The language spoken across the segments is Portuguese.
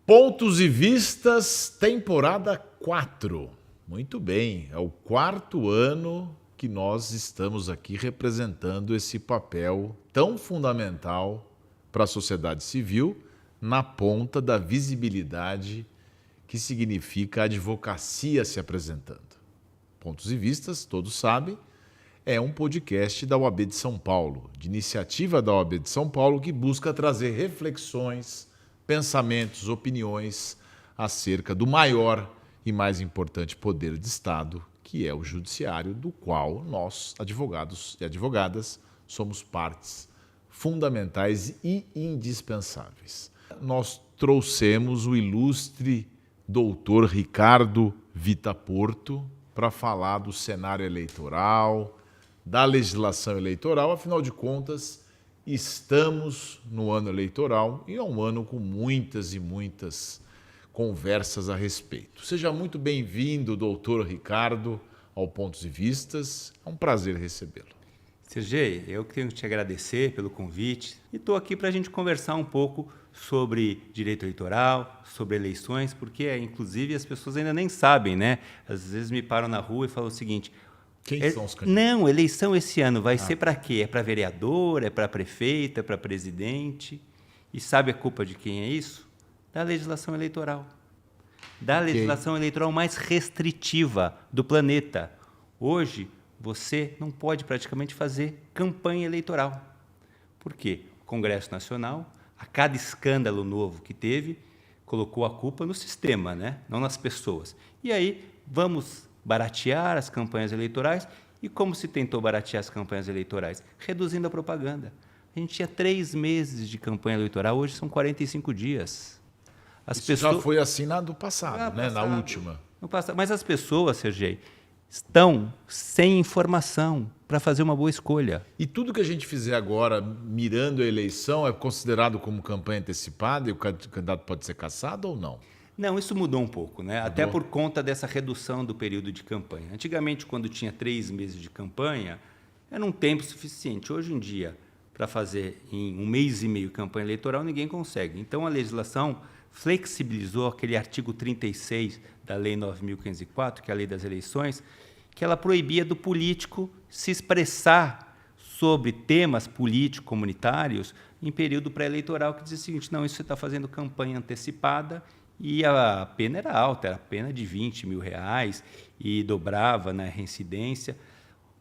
Pontos e Vistas, temporada 4. Muito bem, é o 4º ano que nós estamos aqui representando esse papel tão fundamental para a sociedade civil na ponta da visibilidade que significa a advocacia se apresentando. Pontos e Vistas, todos sabem, é um podcast da OAB de São Paulo, de iniciativa da OAB de São Paulo, que busca trazer reflexões, pensamentos, opiniões acerca do maior e mais importante poder de Estado, que é o judiciário, do qual nós, advogados e advogadas, somos partes fundamentais e indispensáveis. Nós trouxemos o ilustre doutor Ricardo Vita Porto para falar do cenário eleitoral, da legislação eleitoral. Afinal de contas, estamos no ano eleitoral e é um ano com muitas e muitas conversas a respeito. Seja muito bem-vindo, doutor Ricardo, ao Pontos e Vistas. É um prazer recebê-lo. Sergei, eu quero te agradecer pelo convite e estou aqui para a gente conversar um pouco sobre direito eleitoral, sobre eleições, porque, inclusive, as pessoas ainda nem sabem, né? Às vezes me param na rua e falam o seguinte... Quem são os candidatos? Não, eleição esse ano vai ser para quê? É para vereador, é para prefeito, é para presidente. E sabe a culpa de quem é isso? Da legislação eleitoral. Da legislação eleitoral mais restritiva do planeta. Hoje, você não pode praticamente fazer campanha eleitoral. Por quê? O Congresso Nacional, a cada escândalo novo que teve, colocou a culpa no sistema, né? Não nas pessoas. E aí, vamos baratear as campanhas eleitorais. E como se tentou baratear as campanhas eleitorais? Reduzindo a propaganda. A gente tinha 3 meses de campanha eleitoral, hoje são 45 dias. Isso já foi assim do passado, né? Na última. No passado. Mas as pessoas, Sergei, estão sem informação para fazer uma boa escolha. E tudo que a gente fizer agora, mirando a eleição, é considerado como campanha antecipada e o candidato pode ser cassado ou não? Não, isso mudou um pouco, né? Até por conta dessa redução do período de campanha. Antigamente, quando tinha 3 meses de campanha, era um tempo suficiente. Hoje em dia, para fazer em 1 mês e meio campanha eleitoral, ninguém consegue. Então, a legislação flexibilizou aquele artigo 36 da Lei 9.504, que é a Lei das Eleições, que ela proibia do político se expressar sobre temas político-comunitários em período pré-eleitoral, que dizia o seguinte: não, isso você está fazendo campanha antecipada. E a pena era alta, era a pena de R$20 mil e dobrava na reincidência.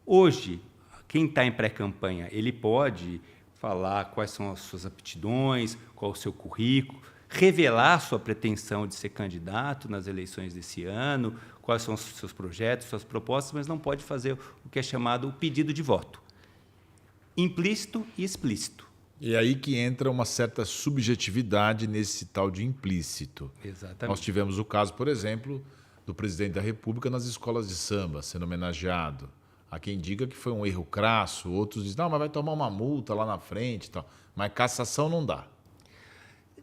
Hoje, quem está em pré-campanha, ele pode falar quais são as suas aptidões, qual o seu currículo, revelar sua pretensão de ser candidato nas eleições desse ano, quais são os seus projetos, suas propostas, mas não pode fazer o que é chamado o pedido de voto, implícito e explícito. E aí que entra uma certa subjetividade nesse tal de implícito. Exatamente. Nós tivemos o caso, por exemplo, do presidente da República nas escolas de samba, sendo homenageado. Há quem diga que foi um erro crasso, outros dizem, não, mas vai tomar uma multa lá na frente e tal. Mas cassação não dá.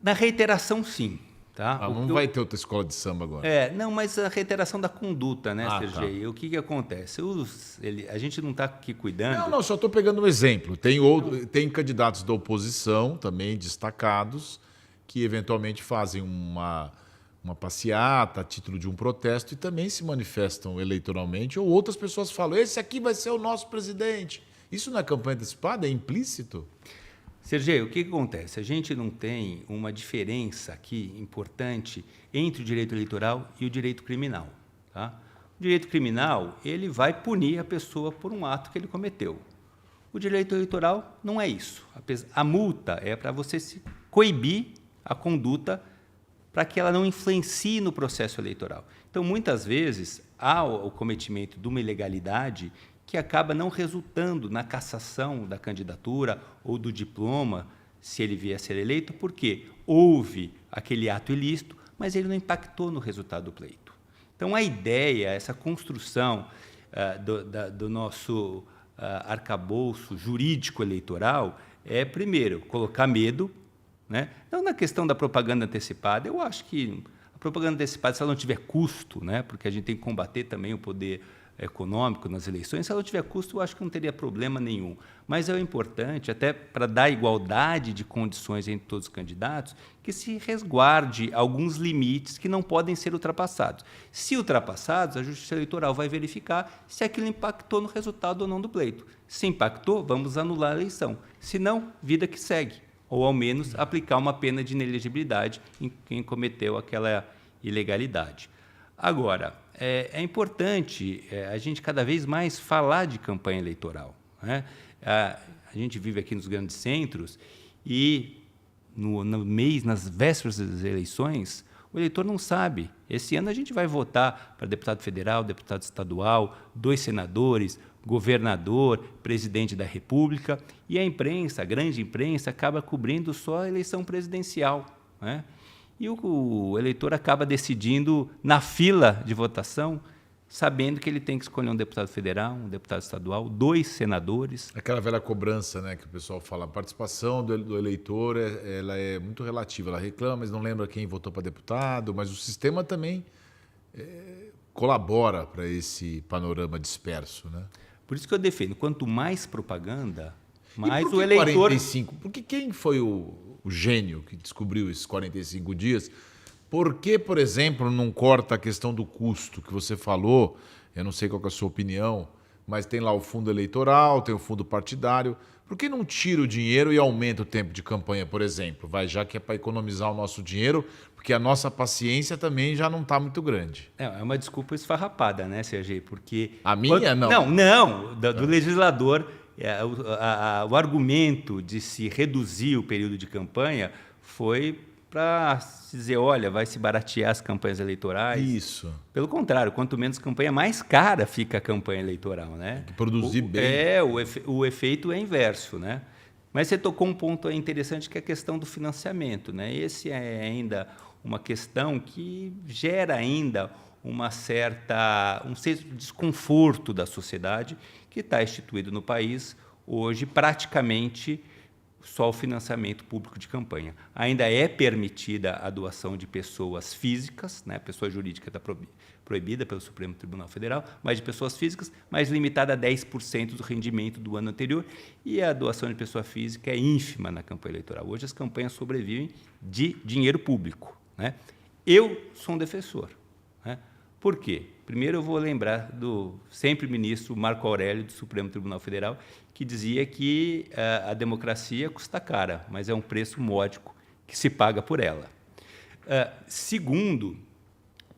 Na reiteração, sim. Tá? Não vai ter outra escola de samba agora. Não, mas a reiteração da conduta, né, Sergei? Tá. O que acontece? A gente não está aqui cuidando... Não, só estou pegando um exemplo. Tem candidatos da oposição, também destacados, que eventualmente fazem uma passeata a título de um protesto e também se manifestam eleitoralmente, ou outras pessoas falam, esse aqui vai ser o nosso presidente. Isso não é campanha antecipada? É implícito? Sergei, o que acontece? A gente não tem uma diferença aqui importante entre o direito eleitoral e o direito criminal. Tá? O direito criminal, ele vai punir a pessoa por um ato que ele cometeu. O direito eleitoral não é isso. A multa é para você se coibir a conduta para que ela não influencie no processo eleitoral. Então, muitas vezes, há o cometimento de uma ilegalidade que acaba não resultando na cassação da candidatura ou do diploma, se ele vier a ser eleito, porque houve aquele ato ilícito, mas ele não impactou no resultado do pleito. Então, a ideia, essa construção do nosso arcabouço jurídico eleitoral é, primeiro, colocar medo, né? Não na questão da propaganda antecipada. Eu acho que a propaganda antecipada, se ela não tiver custo, né? Porque a gente tem que combater também o poder econômico nas eleições. Se ela tiver custo, eu acho que não teria problema nenhum. Mas é importante, até para dar igualdade de condições entre todos os candidatos, que se resguarde alguns limites que não podem ser ultrapassados. Se ultrapassados, a Justiça Eleitoral vai verificar se aquilo impactou no resultado ou não do pleito. Se impactou, vamos anular a eleição. Se não, vida que segue. Ou, ao menos, aplicar uma pena de inelegibilidade em quem cometeu aquela ilegalidade. Agora, é importante a gente cada vez mais falar de campanha eleitoral, né? A gente vive aqui nos grandes centros e, nas vésperas das eleições, o eleitor não sabe. Esse ano a gente vai votar para deputado federal, deputado estadual, 2 senadores, governador, presidente da República, e a imprensa, a grande imprensa, acaba cobrindo só a eleição presidencial, né? E o eleitor acaba decidindo na fila de votação, sabendo que ele tem que escolher um deputado federal, um deputado estadual, 2 senadores. Aquela velha cobrança, né, que o pessoal fala, a participação do eleitor ela é muito relativa. Ela reclama, mas não lembra quem votou para deputado, mas o sistema também colabora para esse panorama disperso, né? Por isso que eu defendo, quanto mais propaganda, mais e por o eleitor... 45? Porque quem foi o gênio que descobriu esses 45 dias? Por que, por exemplo, não corta a questão do custo que você falou? Eu não sei qual é a sua opinião, mas tem lá o fundo eleitoral, tem o fundo partidário. Por que não tira o dinheiro e aumenta o tempo de campanha, por exemplo? Já que é para economizar o nosso dinheiro, porque a nossa paciência também já não está muito grande. É uma desculpa esfarrapada, né, Sergei? Porque... A minha, não. Não, do legislador. O argumento de se reduzir o período de campanha foi para se dizer, olha, vai se baratear as campanhas eleitorais. Isso. Pelo contrário, quanto menos campanha, mais cara fica a campanha eleitoral, né? Tem que produzir bem. O efeito é inverso, né? Mas você tocou um ponto interessante, que é a questão do financiamento, né? Esse é ainda uma questão que gera ainda um certo desconforto da sociedade, que está instituído no país hoje praticamente só o financiamento público de campanha. Ainda é permitida a doação de pessoas físicas, né? A pessoa jurídica está proibida pelo Supremo Tribunal Federal, mas de pessoas físicas, mas limitada a 10% do rendimento do ano anterior, e a doação de pessoa física é ínfima na campanha eleitoral. Hoje as campanhas sobrevivem de dinheiro público, né? Eu sou um defensor, né? Por quê? Primeiro eu vou lembrar do sempre ministro Marco Aurélio do Supremo Tribunal Federal, que dizia que a democracia custa cara, mas é um preço módico que se paga por ela. Segundo,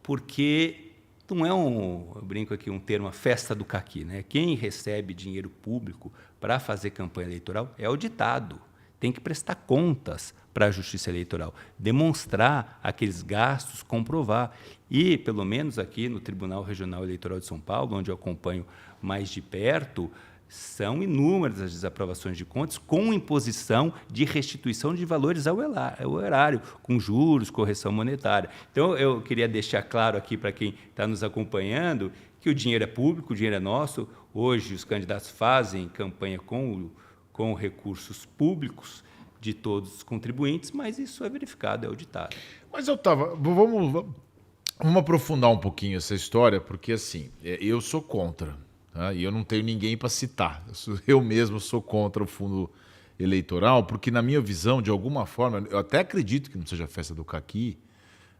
porque não é eu brinco aqui um termo, a festa do caqui, né? Quem recebe dinheiro público para fazer campanha eleitoral é auditado, tem que prestar contas para a Justiça Eleitoral, demonstrar aqueles gastos, comprovar. E, pelo menos aqui no Tribunal Regional Eleitoral de São Paulo, onde eu acompanho mais de perto, são inúmeras as desaprovações de contas com imposição de restituição de valores ao erário, com juros, correção monetária. Então, eu queria deixar claro aqui para quem está nos acompanhando que o dinheiro é público, o dinheiro é nosso. Hoje, os candidatos fazem campanha com recursos públicos de todos os contribuintes, mas isso é verificado, é auditado. Mas vamos aprofundar um pouquinho essa história, porque assim, eu sou contra, tá? E eu não tenho ninguém para citar. Eu mesmo sou contra o fundo eleitoral, porque na minha visão, de alguma forma, eu até acredito que não seja a festa do caqui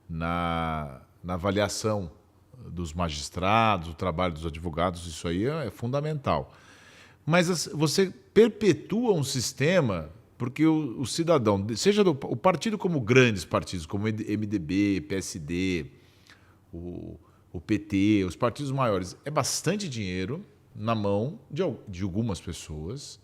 na avaliação dos magistrados, o trabalho dos advogados, isso aí é fundamental. Mas você perpetua um sistema, porque o cidadão, seja o partido como grandes partidos, como MDB, PSD, o PT, os partidos maiores, é bastante dinheiro na mão de algumas pessoas,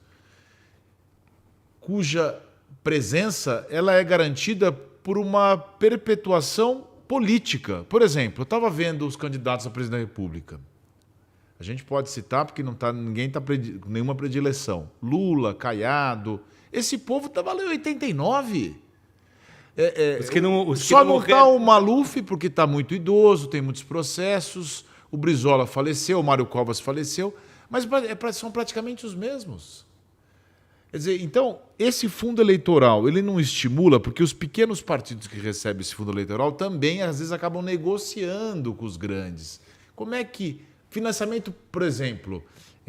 cuja presença ela é garantida por uma perpetuação política. Por exemplo, eu estava vendo os candidatos a presidente da República. A gente pode citar porque ninguém está com nenhuma predileção. Lula, Caiado. Esse povo estava lá em 89. Só não está o Maluf porque está muito idoso, tem muitos processos. O Brizola faleceu, o Mário Covas faleceu. Mas são praticamente os mesmos. Quer dizer, então, esse fundo eleitoral, ele não estimula, porque os pequenos partidos que recebem esse fundo eleitoral também, às vezes, acabam negociando com os grandes. Como é que Financiamento, por exemplo,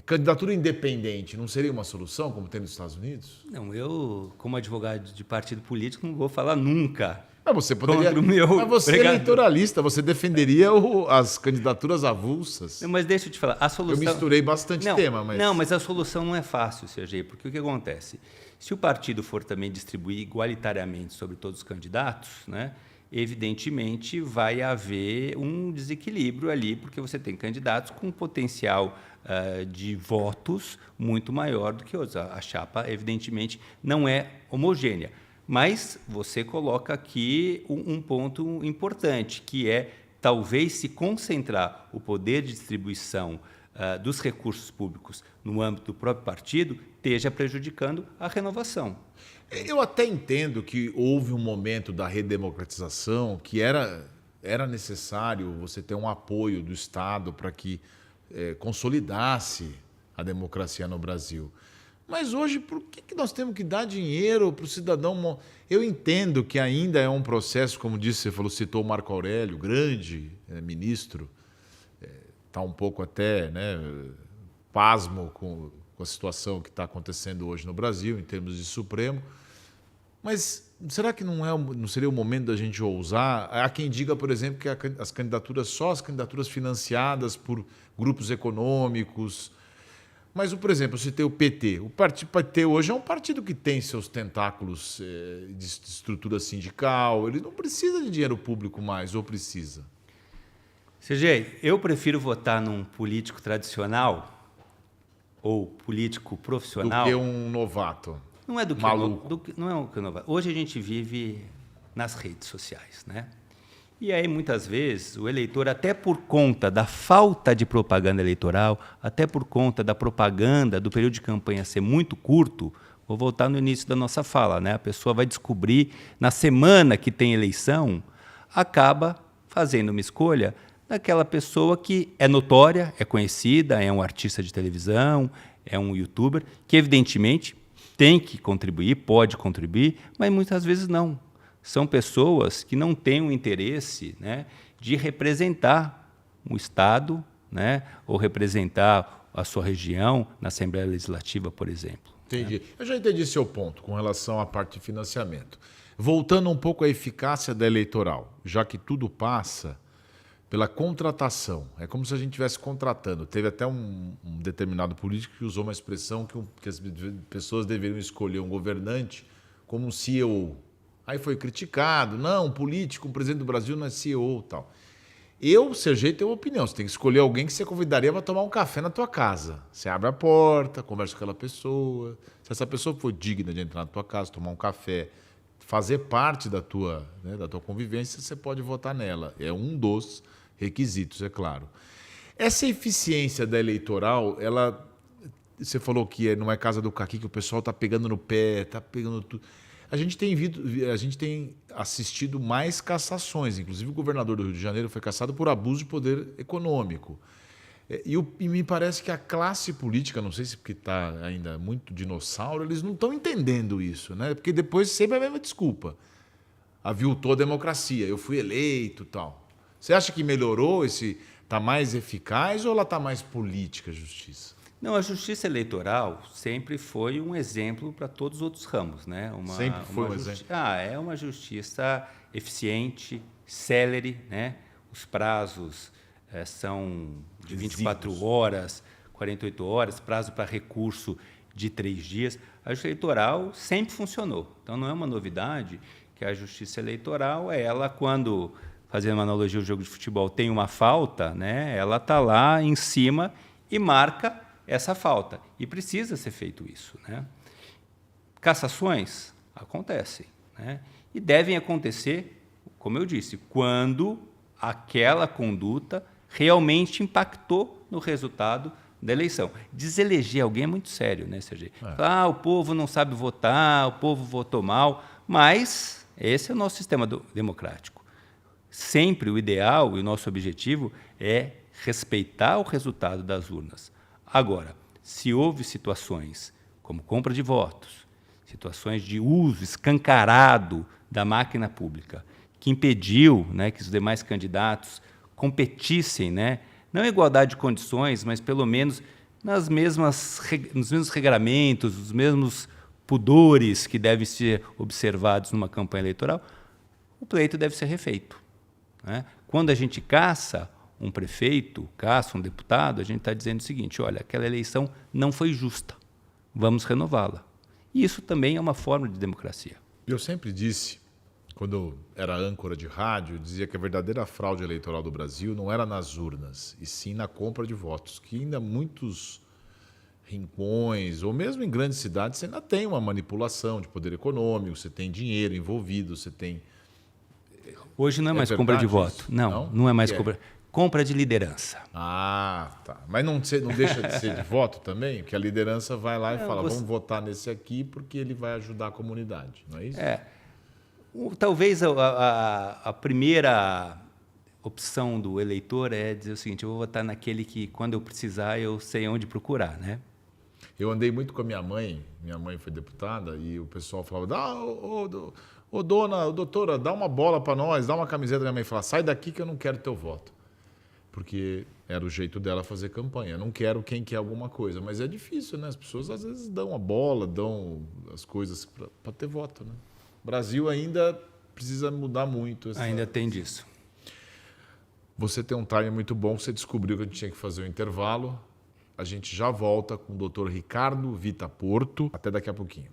candidatura independente não seria uma solução, como tem nos Estados Unidos? Não, eu, como advogado de partido político, não vou falar nunca. Mas você poderia. Mas você é eleitoralista, você defenderia as candidaturas avulsas. Não, mas deixa eu te falar, a solução... Eu misturei bastante tema, mas... Não, mas a solução não é fácil, Sergei, porque o que acontece? Se o partido for também distribuir igualitariamente sobre todos os candidatos, né, evidentemente vai haver um desequilíbrio ali, porque você tem candidatos com potencial de votos muito maior do que outros. A chapa, evidentemente, não é homogênea. Mas você coloca aqui um ponto importante, que é talvez se concentrar o poder de distribuição dos recursos públicos no âmbito do próprio partido esteja prejudicando a renovação. Eu até entendo que houve um momento da redemocratização que era necessário você ter um apoio do Estado para que consolidasse a democracia no Brasil. Mas hoje, por que nós temos que dar dinheiro para o cidadão? Eu entendo que ainda é um processo, como disse, você falou, citou o Marco Aurélio, grande ministro, está um pouco até pasmo com a situação que está acontecendo hoje no Brasil, em termos de Supremo. Mas será que não seria o momento da gente ousar? Há quem diga, por exemplo, que as candidaturas financiadas por grupos econômicos. Mas, por exemplo, eu citei o PT. O partido PT hoje é um partido que tem seus tentáculos de estrutura sindical. Ele não precisa de dinheiro público mais, ou precisa? Sergei, eu prefiro votar num político tradicional ou político profissional... Do que um novato. Não é do que maluco. Não é um que novato. Hoje a gente vive nas redes sociais, né? E aí, muitas vezes, o eleitor, até por conta da falta de propaganda eleitoral, até por conta da propaganda do período de campanha ser muito curto, vou voltar no início da nossa fala, né? A pessoa vai descobrir, na semana que tem eleição, acaba fazendo uma escolha daquela pessoa que é notória, é conhecida, é um artista de televisão, é um youtuber, que evidentemente tem que contribuir, pode contribuir, mas muitas vezes não. São pessoas que não têm o interesse, né, de representar o Estado, né, ou representar a sua região na Assembleia Legislativa, por exemplo. Entendi. Eu já entendi seu ponto com relação à parte de financiamento. Voltando um pouco à eficácia da eleitoral, já que tudo passa pela contratação. É como se a gente estivesse contratando. Teve até um determinado político que usou uma expressão que as pessoas deveriam escolher um governante como um CEO. Aí foi criticado, não, um político, um presidente do Brasil não é CEO e tal. Eu, Sergei, tenho uma opinião. Você tem que escolher alguém que você convidaria para tomar um café na tua casa. Você abre a porta, conversa com aquela pessoa. Se essa pessoa for digna de entrar na tua casa, tomar um café, fazer parte da tua convivência, você pode votar nela. É um dos requisitos, é claro. Essa eficiência da eleitoral, você falou que não é casa do caqui, que o pessoal está pegando no pé, está pegando tudo. A gente tem assistido mais cassações. Inclusive, o governador do Rio de Janeiro foi cassado por abuso de poder econômico. E me parece que a classe política, não sei se porque está ainda muito dinossauro, eles não estão entendendo isso, né? Porque depois sempre é a mesma desculpa. Aviltou a democracia, eu fui eleito e tal. Você acha que melhorou está mais eficaz ou ela está mais política, a justiça? Não, a justiça eleitoral sempre foi um exemplo para todos os outros ramos, né? Sempre foi um exemplo. É uma justiça eficiente, célere, né? Os prazos são de 24 horas, 48 horas, prazo para recurso de 3 dias. A justiça eleitoral sempre funcionou. Então, não é uma novidade que a justiça eleitoral, ela, quando, fazendo uma analogia ao jogo de futebol, tem uma falta, né? Ela está lá em cima e marca essa falta. E precisa ser feito isso, né? Cassações acontecem, né? E devem acontecer, como eu disse, quando aquela conduta realmente impactou no resultado da eleição. Deseleger alguém é muito sério, né, Sergei? O povo não sabe votar, o povo votou mal, mas esse é o nosso sistema democrático. Sempre o ideal e o nosso objetivo é respeitar o resultado das urnas. Agora, se houve situações como compra de votos, situações de uso escancarado da máquina pública, que impediu, né, que os demais candidatos competissem, né, Não igualdade de condições, mas pelo menos nos mesmos regramentos, os mesmos pudores que devem ser observados numa campanha eleitoral, o pleito deve ser refeito, né? Quando a gente caça um prefeito, caça um deputado, a gente está dizendo o seguinte: olha, aquela eleição não foi justa, vamos renová-la. E isso também é uma forma de democracia. Eu sempre disse, quando eu era âncora de rádio, dizia que a verdadeira fraude eleitoral do Brasil não era nas urnas, e sim na compra de votos, que ainda muitos rincões, ou mesmo em grandes cidades, você ainda tem uma manipulação de poder econômico, você tem dinheiro envolvido, você tem... Hoje não é mais compra de voto. Isso? Não é mais compra. Compra de liderança. Ah, tá. Mas não deixa de ser de voto também? Porque a liderança vai lá e fala, vamos votar nesse aqui porque ele vai ajudar a comunidade, não é isso? Talvez a primeira opção do eleitor é dizer o seguinte: eu vou votar naquele que, quando eu precisar, eu sei onde procurar, né? Eu andei muito com a minha mãe foi deputada, e o pessoal falava, doutora, dá uma bola para nós, dá uma camiseta. Minha mãe falava, sai daqui que eu não quero teu voto. Porque era o jeito dela fazer campanha. Eu não quero quem quer alguma coisa, mas é difícil, né? As pessoas às vezes dão a bola, dão as coisas para ter voto, né? O Brasil ainda precisa mudar muito. Ainda tem disso. Você tem um time muito bom, você descobriu que a gente tinha que fazer um intervalo. A gente já volta com o Dr. Ricardo Vita-Porto. Até daqui a pouquinho.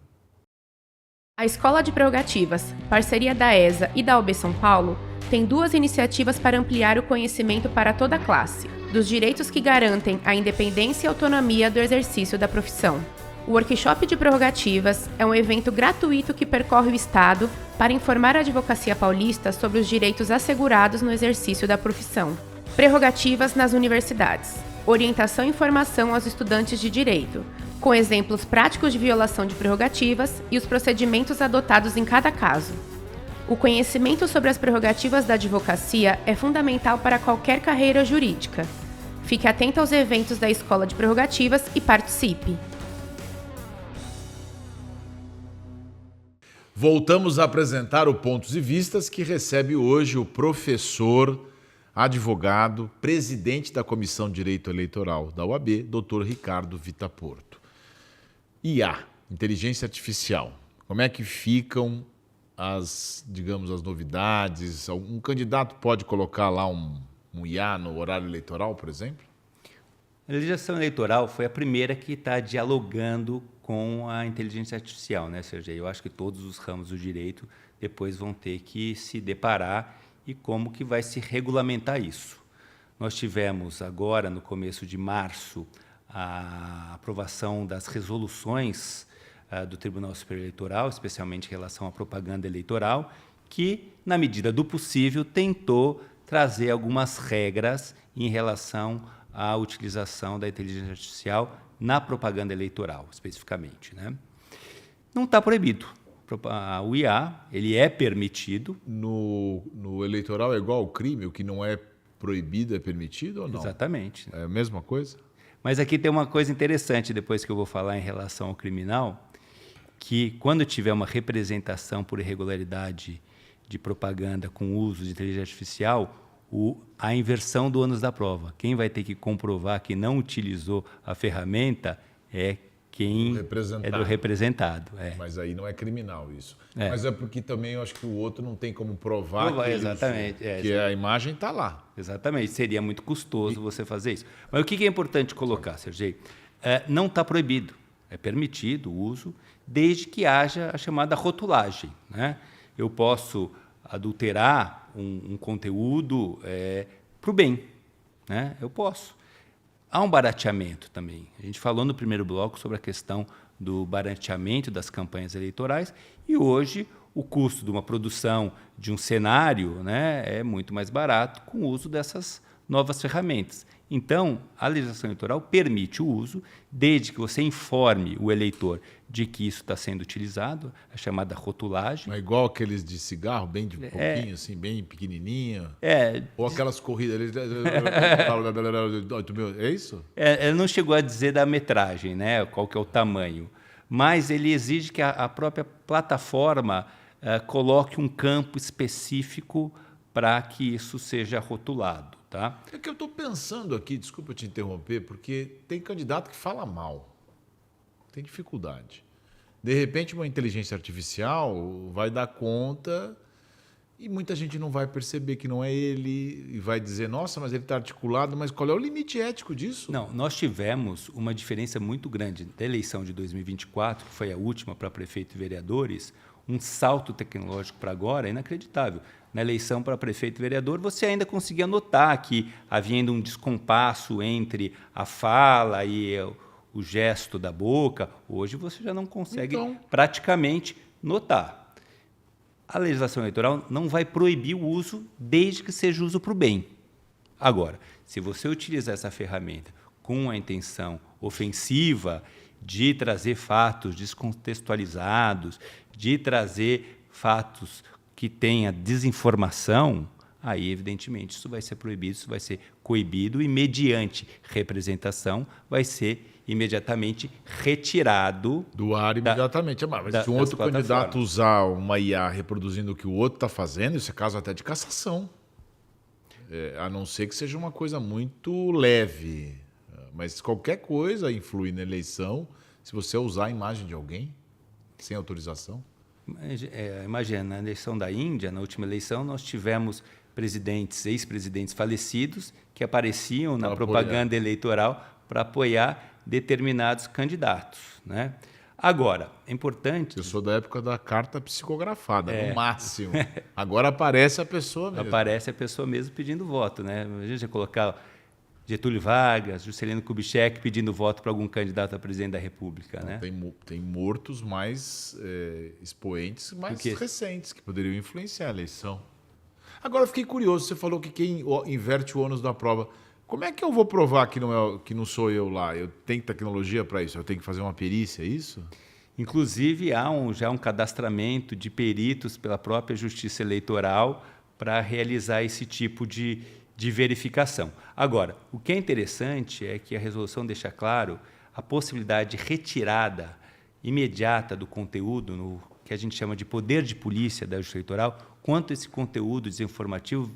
A Escola de Prerrogativas, parceria da ESA e da UB São Paulo, tem 2 iniciativas para ampliar o conhecimento para toda a classe, dos direitos que garantem a independência e autonomia do exercício da profissão. O Workshop de Prerrogativas é um evento gratuito que percorre o Estado para informar a advocacia paulista sobre os direitos assegurados no exercício da profissão. Prerrogativas nas universidades. Orientação e informação aos estudantes de direito, com exemplos práticos de violação de prerrogativas e os procedimentos adotados em cada caso. O conhecimento sobre as prerrogativas da advocacia é fundamental para qualquer carreira jurídica. Fique atento aos eventos da Escola de Prerrogativas e participe! Voltamos a apresentar o Pontos e Vistas, que recebe hoje o professor, advogado, presidente da Comissão de Direito Eleitoral da UAB, Dr. Ricardo Vita-Porto. IA, inteligência artificial. Como é que ficam as novidades? Um candidato pode colocar lá um IA no horário eleitoral, por exemplo? A legislação eleitoral foi a primeira que está dialogando com a inteligência artificial, né, Sergei? Eu acho que todos os ramos do direito depois vão ter que se deparar e como que vai se regulamentar isso. Nós tivemos agora, no começo de março, a aprovação das resoluções do Tribunal Superior Eleitoral, especialmente em relação à propaganda eleitoral, que, na medida do possível, tentou trazer algumas regras em relação à utilização da inteligência artificial na propaganda eleitoral, especificamente, né? Não está proibido. O IA, ele é permitido. No eleitoral é igual ao crime, o que não é proibido é permitido ou não? Exatamente. É a mesma coisa? Mas aqui tem uma coisa interessante, depois que eu vou falar em relação ao criminal, que quando tiver uma representação por irregularidade de propaganda com uso de inteligência artificial, a inversão do ônus da prova. Quem vai ter que comprovar que não utilizou a ferramenta é quem é do representado. É. Mas aí não é criminal isso. É. Mas é porque também eu acho que o outro não tem como provar que exatamente, que a imagem está lá. Exatamente. Seria muito custoso você fazer isso. Mas o que é importante colocar, Sergei? Não está proibido. É permitido o uso, desde que haja a chamada rotulagem, né? Eu posso adulterar um conteúdo para o bem, né? Eu posso. Há um barateamento também. A gente falou no primeiro bloco sobre a questão do barateamento das campanhas eleitorais e hoje o custo de uma produção de um cenário, né, é muito mais barato com o uso dessas novas ferramentas. Então, a legislação eleitoral permite o uso, desde que você informe o eleitor de que isso está sendo utilizado, a chamada rotulagem. É igual aqueles de cigarro, bem de pouquinho, assim, bem pequenininho. Ou aquelas corridas. É isso? Ele não chegou a dizer da metragem, né? Qual que é o tamanho, mas ele exige que a própria plataforma coloque um campo específico para que isso seja rotulado. Tá? É que eu estou pensando aqui, desculpa te interromper, porque tem candidato que fala mal, tem dificuldade. De repente, uma inteligência artificial vai dar conta e muita gente não vai perceber que não é ele e vai dizer, nossa, mas ele está articulado, mas qual é o limite ético disso? Não, nós tivemos uma diferença muito grande da eleição de 2024, que foi a última para prefeito e vereadores, um salto tecnológico para agora inacreditável. Na eleição para prefeito e vereador, você ainda conseguia notar que havendo um descompasso entre a fala e o gesto da boca. Hoje você já não consegue praticamente notar. A legislação eleitoral não vai proibir o uso desde que seja uso para o bem. Agora, se você utilizar essa ferramenta com a intenção ofensiva de trazer fatos descontextualizados, de trazer fatos que tenha desinformação, aí, evidentemente, isso vai ser proibido, isso vai ser coibido e, mediante representação, vai ser imediatamente retirado do ar imediatamente. Mas se um outro candidato usar uma IA reproduzindo o que o outro está fazendo, isso é caso até de cassação. A não ser que seja uma coisa muito leve. Mas qualquer coisa influi na eleição se você usar a imagem de alguém sem autorização. Imagina, na eleição da Índia, na última eleição, nós tivemos ex-presidentes falecidos que apareciam na propaganda eleitoral para apoiar determinados candidatos, né? Agora, é importante... Eu sou da época da carta psicografada, no máximo. Agora aparece a pessoa mesmo. Aparece a pessoa mesmo pedindo voto, né? A gente ia colocar Getúlio Vargas, Juscelino Kubitschek pedindo voto para algum candidato a presidente da República, né? Tem mortos mais expoentes, mais recentes, que poderiam influenciar a eleição. Agora, eu fiquei curioso, você falou que quem inverte o ônus da prova... Como é que eu vou provar que não sou eu lá? Eu tenho tecnologia para isso? Eu tenho que fazer uma perícia, é isso? Inclusive, há já um cadastramento de peritos pela própria Justiça Eleitoral para realizar esse tipo de verificação. Agora, o que é interessante é que a resolução deixa claro a possibilidade de retirada imediata do conteúdo, no que a gente chama de poder de polícia da Justiça Eleitoral, quanto esse conteúdo desinformativo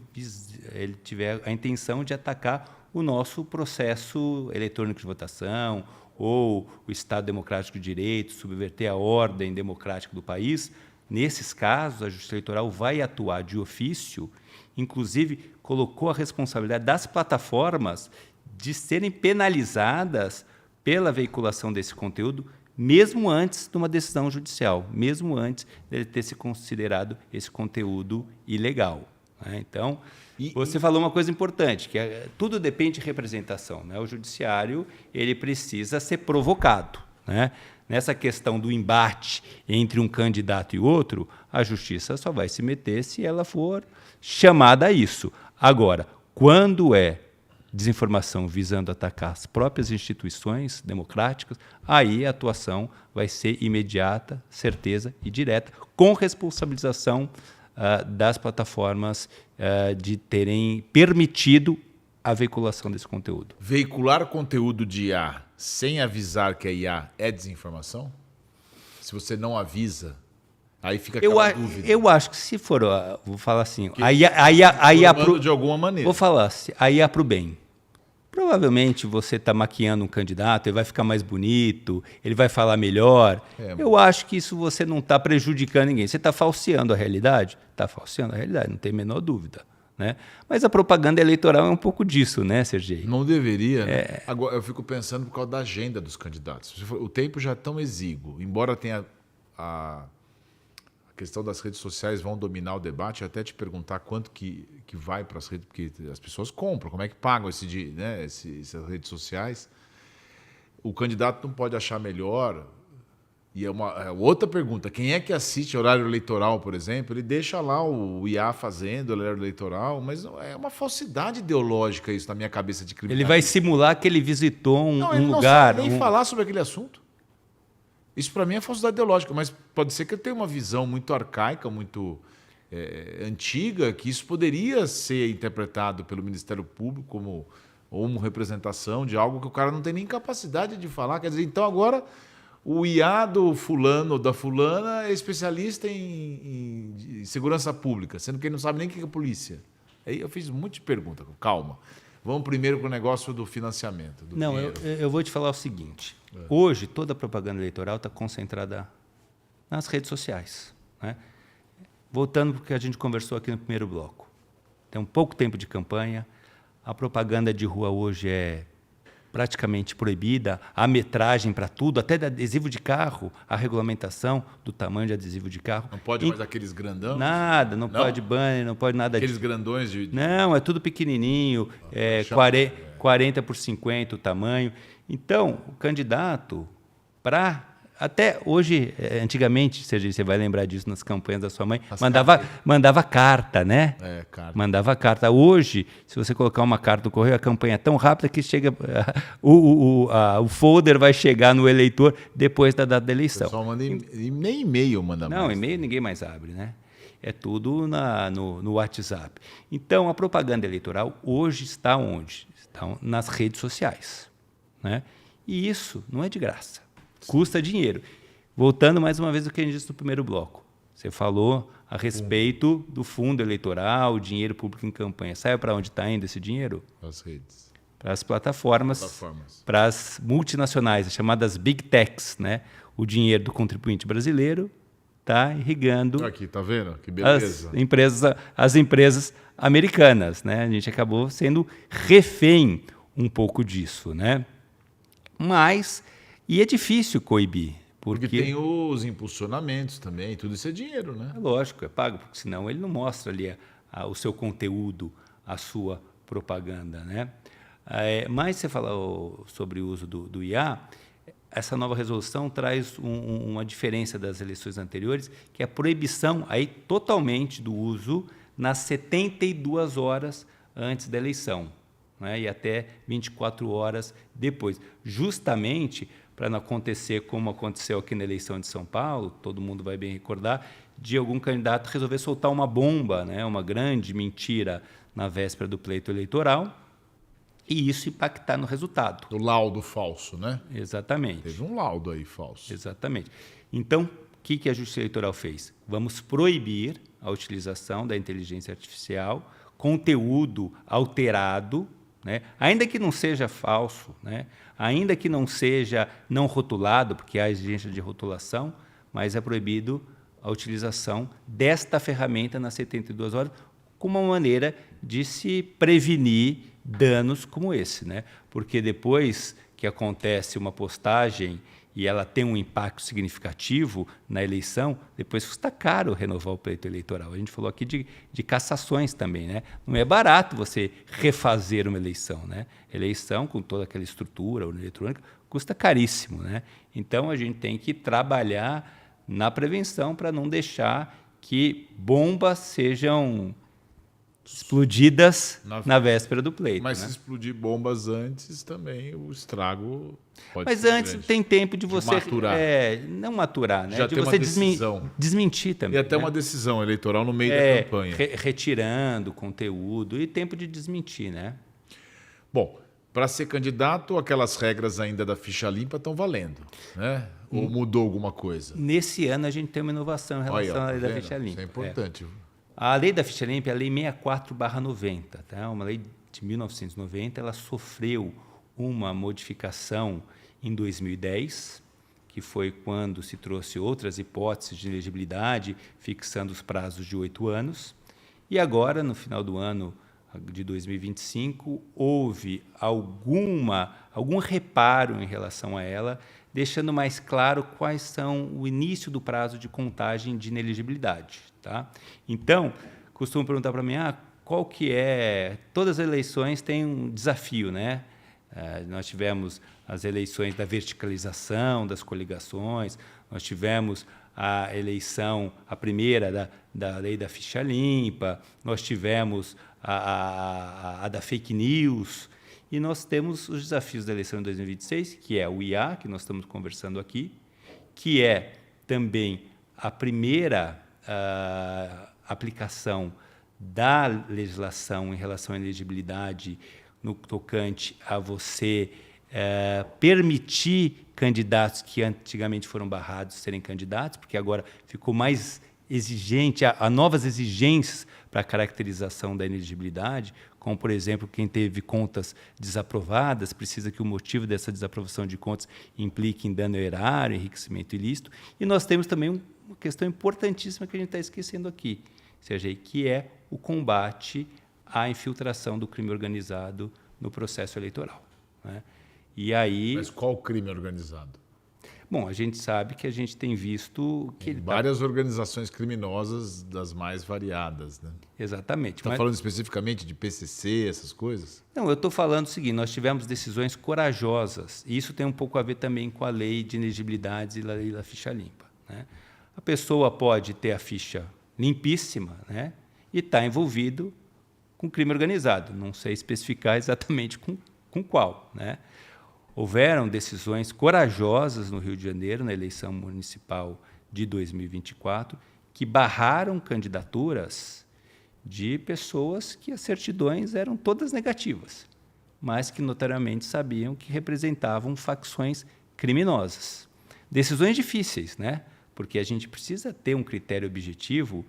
ele tiver a intenção de atacar o nosso processo eletrônico de votação ou o Estado Democrático de Direito, subverter a ordem democrática do país. Nesses casos, a Justiça Eleitoral vai atuar de ofício, inclusive colocou a responsabilidade das plataformas de serem penalizadas pela veiculação desse conteúdo, mesmo antes de uma decisão judicial, mesmo antes de ter se considerado esse conteúdo ilegal, né? Então, você falou uma coisa importante, que tudo depende de representação, né? O judiciário ele precisa ser provocado, né? Nessa questão do embate entre um candidato e outro, a justiça só vai se meter se ela for chamada a isso. Agora, quando é desinformação visando atacar as próprias instituições democráticas, aí a atuação vai ser imediata, certeza e direta, com responsabilização das plataformas de terem permitido a veiculação desse conteúdo. Veicular conteúdo de IA sem avisar que a IA é desinformação? Se você não avisa, aí fica aquela dúvida. Eu acho que se for, vou falar assim, de alguma maneira. Vou falar assim, aí é para o bem. Provavelmente você está maquiando um candidato, ele vai ficar mais bonito, ele vai falar melhor. Eu acho que isso você não está prejudicando ninguém. Você está falseando a realidade? Está falseando a realidade, não tem a menor dúvida, né? Mas a propaganda eleitoral é um pouco disso, né, Sergei? Não deveria. Né? Agora, eu fico pensando por causa da agenda dos candidatos. O tempo já é tão exíguo, embora tenha a questão das redes sociais vão dominar o debate, até te perguntar quanto que vai para as redes, porque as pessoas compram, como é que pagam essas redes sociais. O candidato não pode achar melhor. E outra pergunta, quem é que assiste horário eleitoral, por exemplo? Ele deixa lá o IA fazendo o horário eleitoral, mas é uma falsidade ideológica isso na minha cabeça de criminalista. Ele vai simular que ele visitou um lugar... Ele não sabe nem falar sobre aquele assunto. Isso, para mim, é falsidade ideológica, mas pode ser que eu tenha uma visão muito arcaica, muito antiga, que isso poderia ser interpretado pelo Ministério Público como uma representação de algo que o cara não tem nem capacidade de falar. Quer dizer, então agora o IA do fulano, da fulana, é especialista em segurança pública, sendo que ele não sabe nem o que é polícia. Aí eu fiz um monte de perguntas. Calma. Vamos primeiro com o negócio do financiamento. Do Não, eu vou te falar o seguinte. Hoje, toda a propaganda eleitoral está concentrada nas redes sociais, né? Voltando para o que a gente conversou aqui no primeiro bloco. Tem um pouco tempo de campanha, a propaganda de rua hoje é praticamente proibida, a metragem para tudo, até de adesivo de carro, a regulamentação do tamanho de adesivo de carro. Não pode mais aqueles grandão? Nada, não pode banner, não pode nada aqueles grandões de... Não, é tudo pequenininho, 40 por 50 o tamanho. Então, o candidato, até hoje, antigamente, você vai lembrar disso nas campanhas da sua mãe, mandava carta, né? Carta. Mandava carta. Hoje, se você colocar uma carta no correio, a campanha é tão rápida que chega, o folder vai chegar no eleitor depois da data da eleição. O pessoal manda nem e-mail manda mais. Não, e-mail ninguém mais abre, né? É tudo no WhatsApp. Então, a propaganda eleitoral hoje está onde? Está nas redes sociais, né? E isso não é de graça. Custa dinheiro. Voltando mais uma vez ao que a gente disse no primeiro bloco. Você falou a respeito do fundo eleitoral, dinheiro público em campanha. Sabe para onde está indo esse dinheiro? Para as redes. Para as plataformas, para as multinacionais, as chamadas Big Techs, né? O dinheiro do contribuinte brasileiro está irrigando... Aqui, tá vendo? Que beleza. As empresas americanas, né? A gente acabou sendo refém um pouco disso, né? E é difícil coibir. Porque tem os impulsionamentos também, tudo isso é dinheiro, né? É lógico, é pago, porque senão ele não mostra ali o seu conteúdo, a sua propaganda, né? Mas você falou sobre o uso do IA, essa nova resolução traz uma diferença das eleições anteriores, que é a proibição aí totalmente do uso nas 72 horas antes da eleição, né? E até 24 horas depois, justamente para não acontecer como aconteceu aqui na eleição de São Paulo, todo mundo vai bem recordar, de algum candidato resolver soltar uma bomba, né, uma grande mentira na véspera do pleito eleitoral, e isso impactar no resultado. O laudo falso, né? Exatamente. Teve um laudo aí falso. Exatamente. Então, o que a Justiça Eleitoral fez? Vamos proibir a utilização da inteligência artificial, conteúdo alterado, né? Ainda que não seja falso, né? Ainda que não seja não rotulado, porque há exigência de rotulação, mas é proibido a utilização desta ferramenta nas 72 horas como uma maneira de se prevenir danos como esse, né? Porque depois que acontece uma postagem e ela tem um impacto significativo na eleição, depois custa caro renovar o pleito eleitoral. A gente falou aqui de cassações também, né? Não é barato você refazer uma eleição, né? Eleição, com toda aquela estrutura urna eletrônica, custa caríssimo, né? Então, a gente tem que trabalhar na prevenção para não deixar que bombas sejam explodidas na véspera do pleito. Mas né? Se explodir bombas antes, também o estrago pode Mas ser antes grande. tem tempo de você... maturar. Não maturar, né? Já de tem você uma decisão. desmentir também. E até né? uma decisão eleitoral no meio da campanha. Retirando conteúdo e tempo de desmentir, né? Bom, para ser candidato, aquelas regras ainda da ficha limpa estão valendo, né? Ou mudou alguma coisa? Nesse ano a gente tem uma inovação em relação à lei da vendo? ficha limpa. Isso é importante. A lei da ficha limpa é a lei 64/90, tá? Uma lei de 1990, ela sofreu uma modificação em 2010, que foi quando se trouxe outras hipóteses de elegibilidade, fixando os prazos de 8 anos. E agora, no final do ano de 2025, houve algum reparo em relação a ela, deixando mais claro quais são o início do prazo de contagem de inelegibilidade. Tá? Então, costumam perguntar para mim, qual que é... Todas as eleições têm um desafio, né? Nós tivemos as eleições da verticalização das coligações, nós tivemos a eleição, a primeira da lei da ficha limpa, nós tivemos a da fake news, e nós temos os desafios da eleição de 2026, que é o IA, que nós estamos conversando aqui, que é também a primeira aplicação da legislação em relação à elegibilidade no tocante a você permitir candidatos que antigamente foram barrados serem candidatos, porque agora ficou mais exigente, há novas exigências para a caracterização da inelegibilidade, como, por exemplo, quem teve contas desaprovadas precisa que o motivo dessa desaprovação de contas implique em dano erário, enriquecimento ilícito. E nós temos também uma questão importantíssima que a gente está esquecendo aqui, que é o combate à infiltração do crime organizado no processo eleitoral, né? E aí, mas qual crime organizado? Bom, a gente sabe que a gente tem visto que várias organizações criminosas das mais variadas, né? Exatamente. Está falando especificamente de PCC, essas coisas? Não, eu estou falando o seguinte, nós tivemos decisões corajosas, e isso tem um pouco a ver também com a lei de inelegibilidades e a lei da ficha limpa, né? A pessoa pode ter a ficha limpíssima, né, e estar envolvido com crime organizado, não sei especificar exatamente com qual, né? Houveram decisões corajosas no Rio de Janeiro, na eleição municipal de 2024, que barraram candidaturas de pessoas que as certidões eram todas negativas, mas que notariamente sabiam que representavam facções criminosas. Decisões difíceis, né? Porque a gente precisa ter um critério objetivo,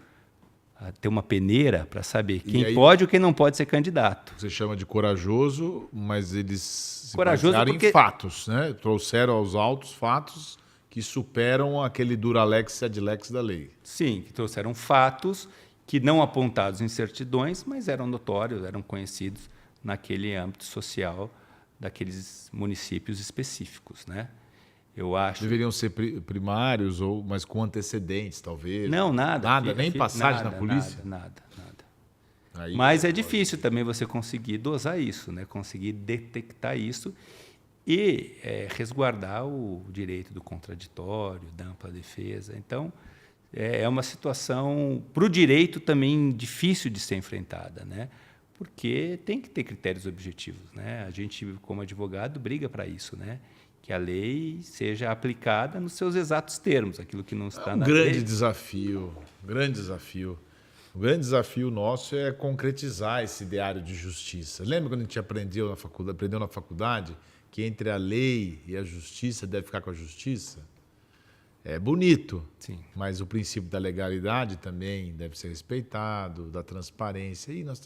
ter uma peneira para saber quem pode ou quem não pode ser candidato. Você chama de corajoso, mas eles se basearam em fatos, né? Trouxeram aos autos fatos que superam aquele duralex e adilex da lei. Sim, que trouxeram fatos que não apontados em certidões, mas eram notórios, eram conhecidos naquele âmbito social daqueles municípios específicos, né? Eu acho. Deveriam ser primários, mas com antecedentes, talvez. Não, nada. Nada, nem passagem na polícia? Nada. Aí, mas é difícil também você conseguir dosar isso, né? Conseguir detectar isso e resguardar o direito do contraditório, da ampla defesa. Então, é uma situação, para o direito, também difícil de ser enfrentada, né? Porque tem que ter critérios objetivos, né? A gente, como advogado, briga para isso, né? Que a lei seja aplicada nos seus exatos termos, aquilo que não está na lei. Grande desafio. O grande desafio nosso é concretizar esse ideário de justiça. Lembra quando a gente aprendeu na faculdade que entre a lei e a justiça deve ficar com a justiça? É bonito, sim, mas o princípio da legalidade também deve ser respeitado, da transparência. E nós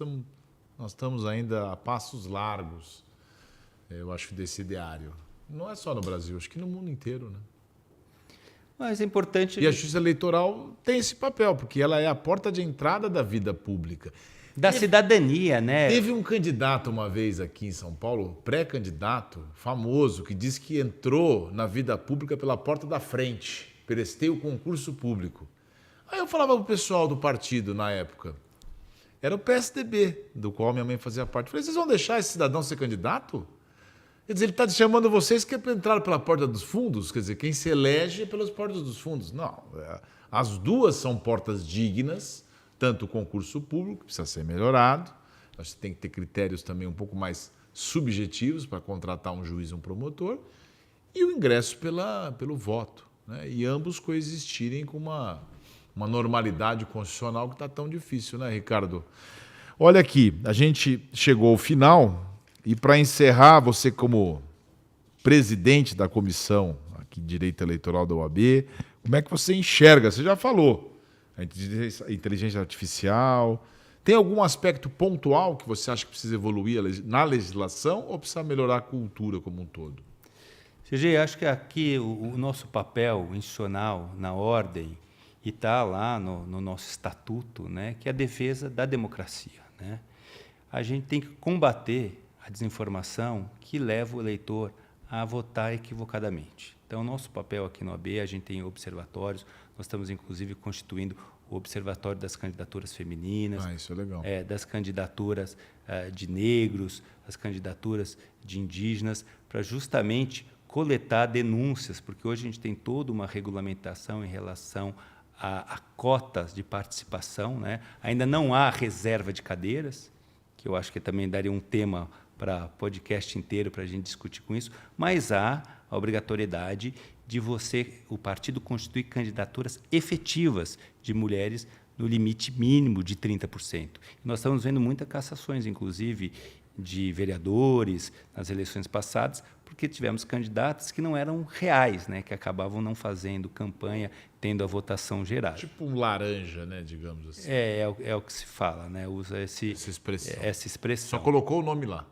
estamos ainda a passos largos, eu acho, desse ideário. Não é só no Brasil, acho que no mundo inteiro, né? Mas é importante... E a justiça eleitoral tem esse papel, porque ela é a porta de entrada da vida pública. Da cidadania, né? Teve um candidato uma vez aqui em São Paulo, pré-candidato, famoso, que disse que entrou na vida pública pela porta da frente, prestei o concurso público. Aí eu falava para o pessoal do partido na época, era o PSDB, do qual minha mãe fazia parte. Eu falei, vocês vão deixar esse cidadão ser candidato? Quer dizer, ele está chamando vocês que entraram pela porta dos fundos, quer dizer, quem se elege é pelas portas dos fundos. Não, as duas são portas dignas, tanto o concurso público, precisa ser melhorado, nós tem que ter critérios também um pouco mais subjetivos para contratar um juiz e um promotor, e o ingresso pelo voto, né? E ambos coexistirem com uma normalidade constitucional que está tão difícil, né, Ricardo? Olha aqui, a gente chegou ao final... E para encerrar, você como presidente da comissão aqui de Direito Eleitoral da OAB, como é que você enxerga? Você já falou, a inteligência artificial. Tem algum aspecto pontual que você acha que precisa evoluir na legislação ou precisa melhorar a cultura como um todo? CG, acho que aqui o nosso papel institucional na ordem e está lá no nosso estatuto, né, que é a defesa da democracia, né? A gente tem que combater a desinformação que leva o eleitor a votar equivocadamente. Então, nosso papel aqui no OAB, a gente tem observatórios, nós estamos, inclusive, constituindo o Observatório das Candidaturas Femininas, isso é legal. Das candidaturas de negros, as candidaturas de indígenas, para justamente coletar denúncias, porque hoje a gente tem toda uma regulamentação em relação a cotas de participação, né? Ainda não há reserva de cadeiras, que eu acho que também daria um tema para podcast inteiro para a gente discutir com isso, mas há a obrigatoriedade de o partido constituir candidaturas efetivas de mulheres no limite mínimo de 30%. Nós estamos vendo muitas cassações, inclusive, de vereadores nas eleições passadas, porque tivemos candidatos que não eram reais, né? Que acabavam não fazendo campanha, tendo a votação geral. Tipo um laranja, né, digamos assim. É o que se fala, né? Usa essa expressão. Só colocou o nome lá.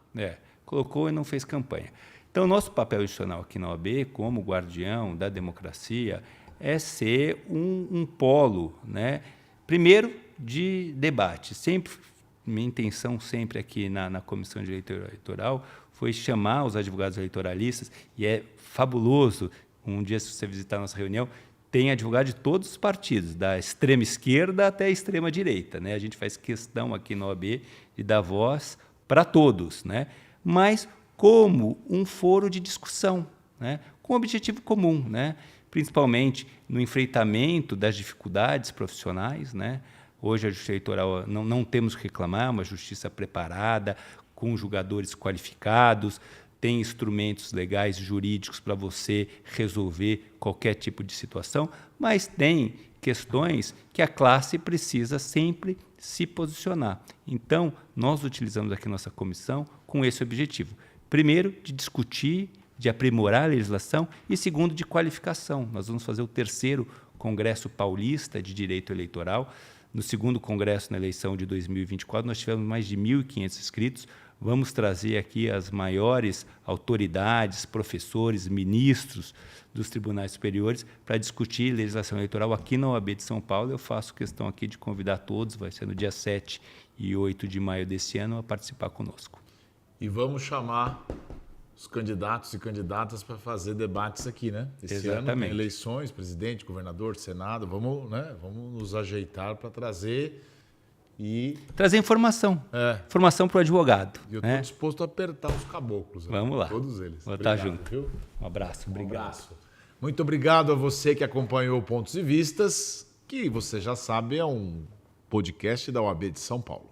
Colocou e não fez campanha. Então, nosso papel institucional aqui na OAB, como guardião da democracia, é ser um polo, né? Primeiro, de debate. Minha intenção sempre aqui na Comissão de Direito Eleitoral foi chamar os advogados eleitoralistas, e é fabuloso, um dia, se você visitar a nossa reunião, tem advogado de todos os partidos, da extrema esquerda até a extrema direita, né? A gente faz questão aqui na OAB de dar voz para todos, né? Mas como um foro de discussão, né? Com objetivo comum, né? Principalmente no enfrentamento das dificuldades profissionais, né? Hoje a Justiça Eleitoral não temos que reclamar, uma justiça preparada, com julgadores qualificados, tem instrumentos legais, jurídicos para você resolver qualquer tipo de situação, mas tem questões que a classe precisa sempre se posicionar. Então, nós utilizamos aqui nossa comissão com esse objetivo. Primeiro, de discutir, de aprimorar a legislação, e segundo, de qualificação. Nós vamos fazer o 3º Congresso Paulista de Direito Eleitoral. No 2º Congresso, na eleição de 2024, nós tivemos mais de 1.500 inscritos. Vamos trazer aqui as maiores autoridades, professores, ministros dos tribunais superiores para discutir legislação eleitoral aqui na OAB de São Paulo. Eu faço questão aqui de convidar todos, vai ser no dia 7 e 8 de maio desse ano, a participar conosco. E vamos chamar os candidatos e candidatas para fazer debates aqui, né? Esse ano tem eleições, presidente, governador, senado, vamos nos ajeitar para trazer informação. Informação para o advogado. E eu estou disposto a apertar os caboclos. Vamos lá. Todos eles. Vou estar junto. Viu? Um abraço. Obrigado. Um abraço. Muito obrigado a você que acompanhou Pontos e Vistas, que você já sabe é um podcast da OAB de São Paulo.